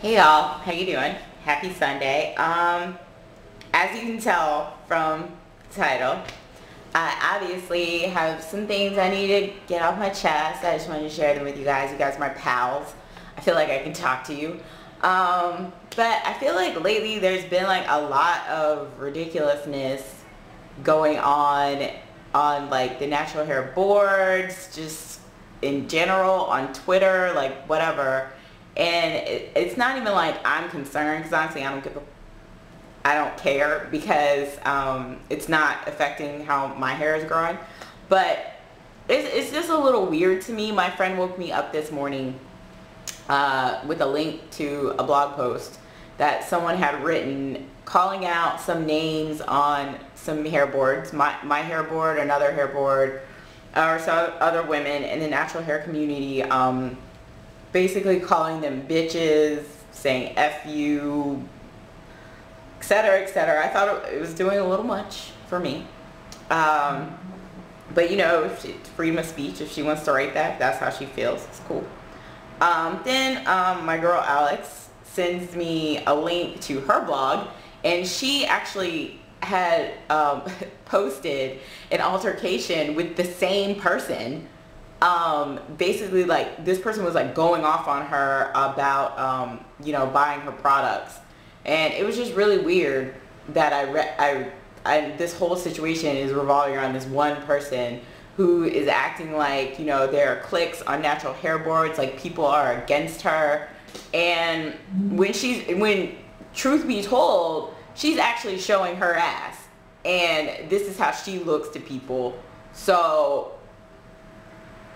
Hey y'all, how you doing? Happy Sunday. As you can tell from the title, I obviously have some things I need to get off my chest. I just wanted to share them with you guys. You guys are my pals. I feel like I can talk to you. But I feel like lately there's been like a lot of ridiculousness going on like the natural hair boards, just in general, on Twitter, like whatever. And it's not even like I'm concerned, because honestly I don't care, because it's not affecting how my hair is growing. But it's just a little weird to me. My friend woke me up this morning with a link to a blog post that someone had written calling out some names on some hair boards, my hair board, another hair board, or some other women in the natural hair community, basically calling them bitches, saying F you, etc., etc. I thought it was doing a little much for me. But you know, it's freedom of speech. If she wants to write that, that's how she feels. It's cool. Then my girl Alex sends me a link to her blog, and she actually had posted an altercation with the same person. Basically, like, this person was like going off on her about you know, buying her products, and it was just really weird that this whole situation is revolving around this one person who is acting like, you know, there are cliques on natural hair boards, like people are against her. And when truth be told, she's actually showing her ass, and this is how she looks to people. So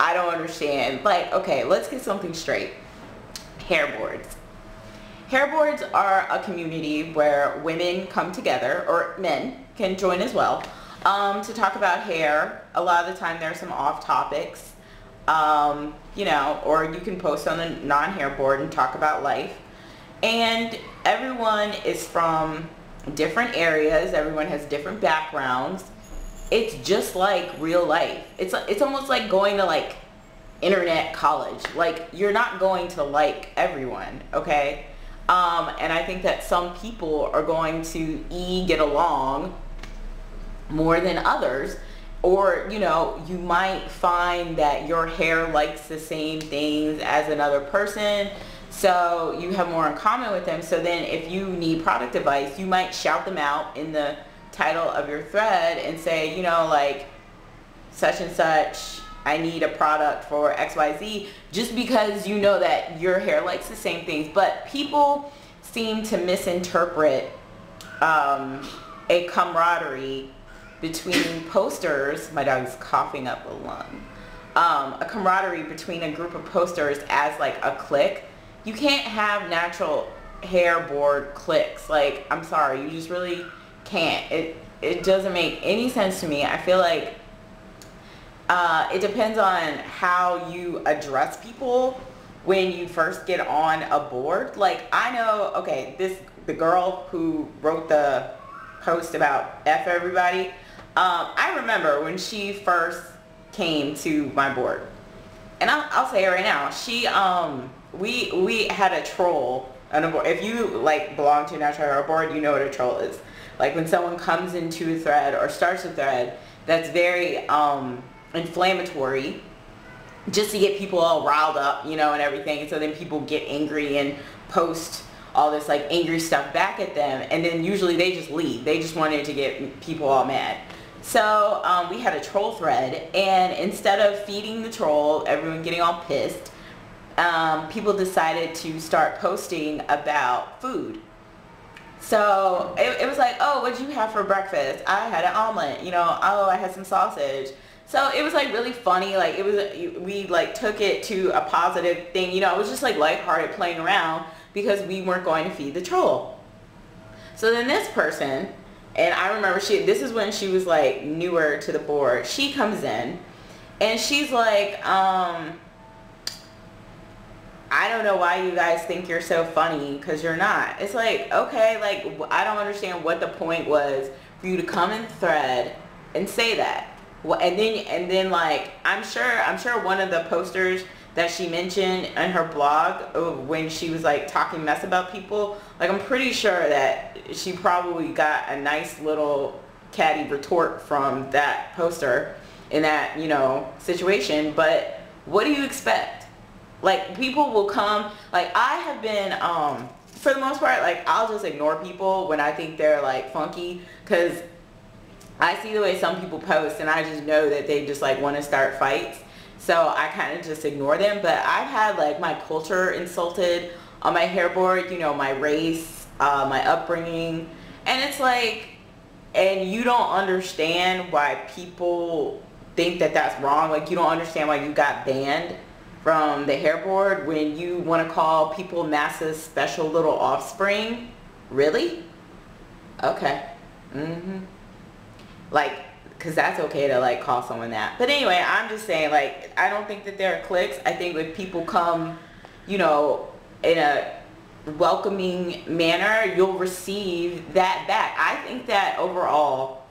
I don't understand. Like, okay, let's get something straight. Hair boards. Hair boards are a community where women come together, or men can join as well, to talk about hair. A lot of the time there's some off topics, you know, or you can post on a non-hair board and talk about life. And everyone is from different areas. Everyone has different backgrounds. It's just like real life. It's almost like going to like internet college. Like, you're not going to like everyone, okay? And I think that some people are going to get along more than others, or, you know, you might find that your hair likes the same things as another person, so you have more in common with them. So then if you need product advice, you might shout them out in the title of your thread and say, you know, like, such and such, I need a product for XYZ, just because you know that your hair likes the same things. But people seem to misinterpret a camaraderie between posters. My dog's coughing up a lung. A camaraderie between a group of posters as like a clique. You can't have natural hair board cliques. Like, I'm sorry, you just really can't. It doesn't make any sense to me. I feel like it depends on how you address people when you first get on a board. Like, I know, okay, the girl who wrote the post about F everybody, I remember when she first came to my board, and I'll say it right now, she we had a troll on a board. If you like belong to a natural hair board, you know what a troll is. Like, when someone comes into a thread or starts a thread that's very inflammatory, just to get people all riled up, you know, and everything, and so then people get angry and post all this like angry stuff back at them, and then usually they just leave. They just wanted to get people all mad. So we had a troll thread, and instead of feeding the troll, everyone getting all pissed, people decided to start posting about food. So it was like, oh, what'd you have for breakfast? I had an omelet, you know, oh, I had some sausage. So it was like really funny. Like, it was, we like took it to a positive thing, you know. It was just like lighthearted, playing around, because we weren't going to feed the troll. So then this person, and I remember this is when she was like newer to the board, she comes in and she's like, I don't know why you guys think you're so funny, because you're not. It's like, okay, like, I don't understand what the point was for you to come in the thread and say that. And then like, I'm sure one of the posters that she mentioned in her blog when she was like talking mess about people, like I'm pretty sure that she probably got a nice little catty retort from that poster in that, you know, situation. But what do you expect? Like, people will come, like I have been for the most part, like I'll just ignore people when I think they're like funky, because I see the way some people post and I just know that they just like want to start fights. So I kind of just ignore them. But I've had like my culture insulted on my hair board, you know, my race, my upbringing. And it's like, and you don't understand why people think that that's wrong. Like, you don't understand why you got banned from the hair board when you want to call people NASA's special little offspring. Really? Okay. Like, because that's okay to like call someone that. But anyway, I'm just saying, like, I don't think that there are cliques. I think if people come, you know, in a welcoming manner, you'll receive that back. I think that overall,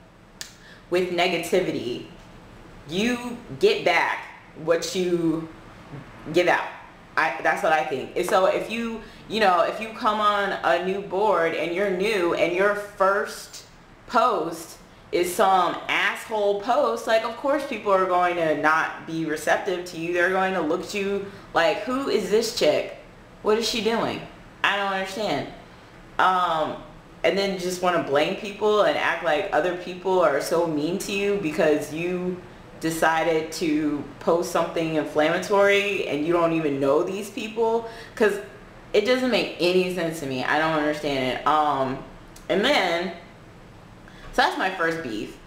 with negativity, you get back what you give out. That's what I think. And so if you know, if you come on a new board and you're new and your first post is some asshole post, like of course people are going to not be receptive to you. They're going to look at you like, who is this chick? What is she doing? I don't understand. And then just want to blame people and act like other people are so mean to you because you decided to post something inflammatory and you don't even know these people, because it doesn't make any sense to me. I don't understand it. And then, so that's my first beef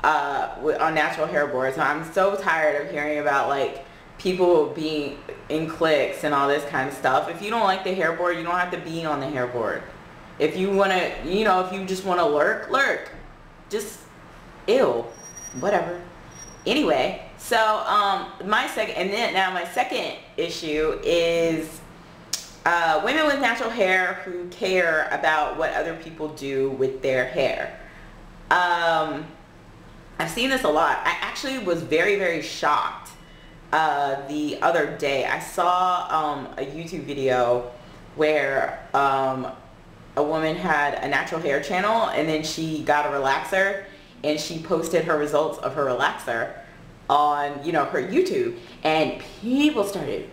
on natural hair boards. I'm so tired of hearing about like people being in cliques and all this kind of stuff. If you don't like the hair board, you don't have to be on the hair board. If you want to, you know, if you just want to lurk. Just, ew, whatever. Anyway, so my second issue is women with natural hair who care about what other people do with their hair. I've seen this a lot. I actually was very, very shocked the other day. I saw a YouTube video where a woman had a natural hair channel and then she got a relaxer and she posted her results of her relaxer on, you know, her YouTube, and people started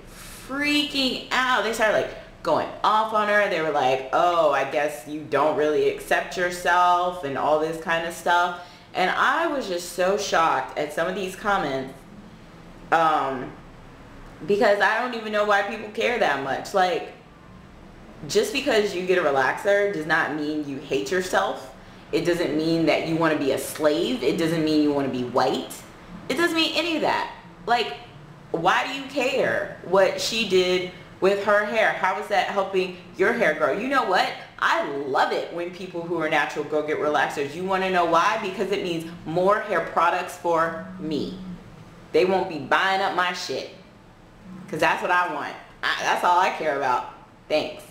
freaking out. They started like going off on her. They were like, oh, I guess you don't really accept yourself and all this kind of stuff. And I was just so shocked at some of these comments because I don't even know why people care that much. Like, just because you get a relaxer does not mean you hate yourself. It doesn't mean that you want to be a slave. It doesn't mean you want to be white. It doesn't mean any of that. Like, why do you care what she did with her hair? How is that helping your hair grow? You know what? I love it when people who are natural go get relaxers. You want to know why? Because it means more hair products for me. They won't be buying up my shit. Because that's what I want. That's all I care about. Thanks.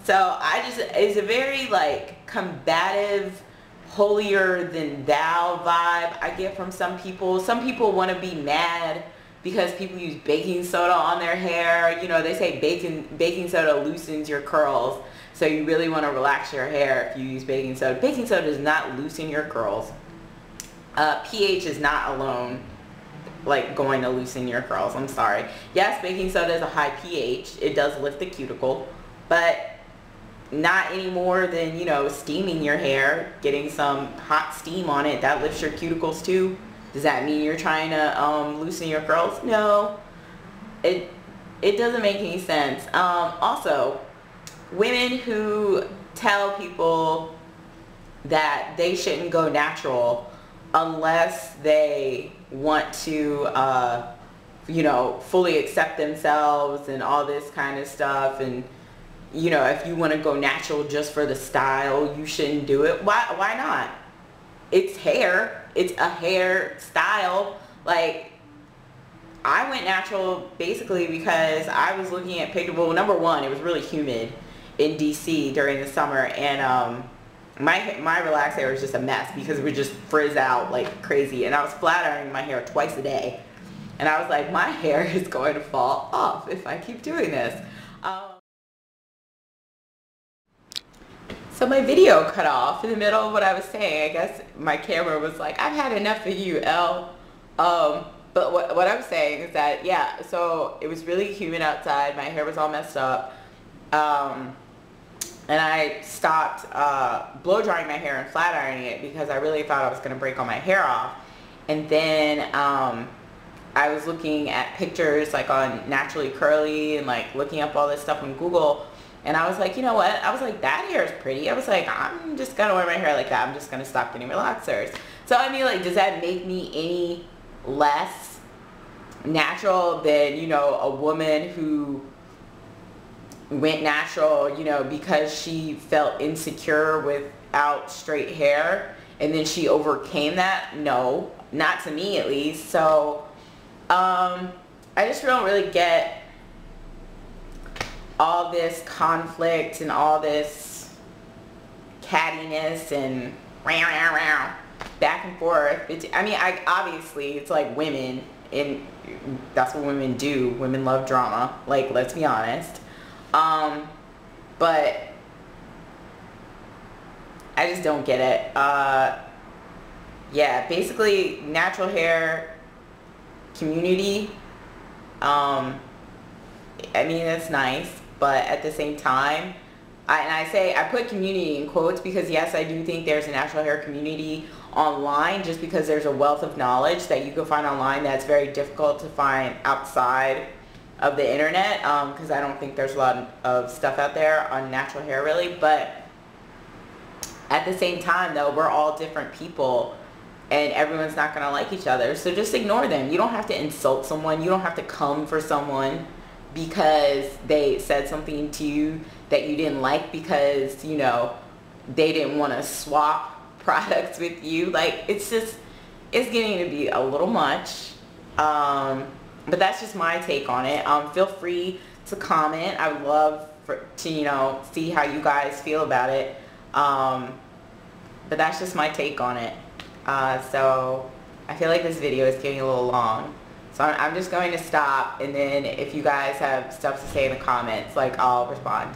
So it's a very like combative, holier than thou vibe I get from some people. Some people want to be mad because people use baking soda on their hair. You know, they say baking soda loosens your curls. So you really want to relax your hair if you use baking soda. Baking soda does not loosen your curls. pH is not alone like going to loosen your curls. I'm sorry. Yes, baking soda is a high pH. It does lift the cuticle, but not any more than, you know, steaming your hair, getting some hot steam on it. That lifts your cuticles too. Does that mean you're trying to loosen your curls? No. It doesn't make any sense. Also, women who tell people that they shouldn't go natural unless they want to, you know, fully accept themselves and all this kind of stuff. And, you know, if you want to go natural just for the style, you shouldn't do it. Why not? It's hair. It's a hair style. Like, I went natural basically because I was looking at pictures. Well, number one, it was really humid in DC during the summer, and my relaxed hair was just a mess because it would just frizz out like crazy, and I was flat ironing my hair twice a day. And I was like, my hair is going to fall off if I keep doing this. So my video cut off in the middle of what I was saying. I guess my camera was like, I've had enough of you, Elle. But what I'm saying is that, yeah, so it was really humid outside. My hair was all messed up. And I stopped blow drying my hair and flat ironing it because I really thought I was going to break all my hair off. And then I was looking at pictures like on Naturally Curly and like looking up all this stuff on Google. And I was like, you know what? I was like, that hair is pretty. I was like, I'm just going to wear my hair like that. I'm just going to stop getting relaxers. So I mean, like, does that make me any less natural than, you know, a woman who went natural, you know, because she felt insecure without straight hair and then she overcame that? No, not to me at least. So I just don't really get all this conflict and all this cattiness and back and forth. I mean, obviously it's like women, and that's what women do. Women love drama, like, let's be honest. But I just don't get it. Yeah, basically natural hair community, I mean, that's nice, but at the same time, I put community in quotes because yes, I do think there's a natural hair community online, just because there's a wealth of knowledge that you can find online that's very difficult to find outside of the internet, because I don't think there's a lot of stuff out there on natural hair really. But at the same time though, we're all different people and everyone's not going to like each other, so just ignore them. You don't have to insult someone. You don't have to come for someone because they said something to you that you didn't like, because, you know, they didn't want to swap products with you. Like, it's getting to be a little much. But that's just my take on it. Feel free to comment. I would love to, you know, see how you guys feel about it. But that's just my take on it. So I feel like this video is getting a little long. So I'm just going to stop, and then if you guys have stuff to say in the comments, like, I'll respond.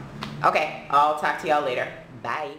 Okay, I'll talk to y'all later. Bye.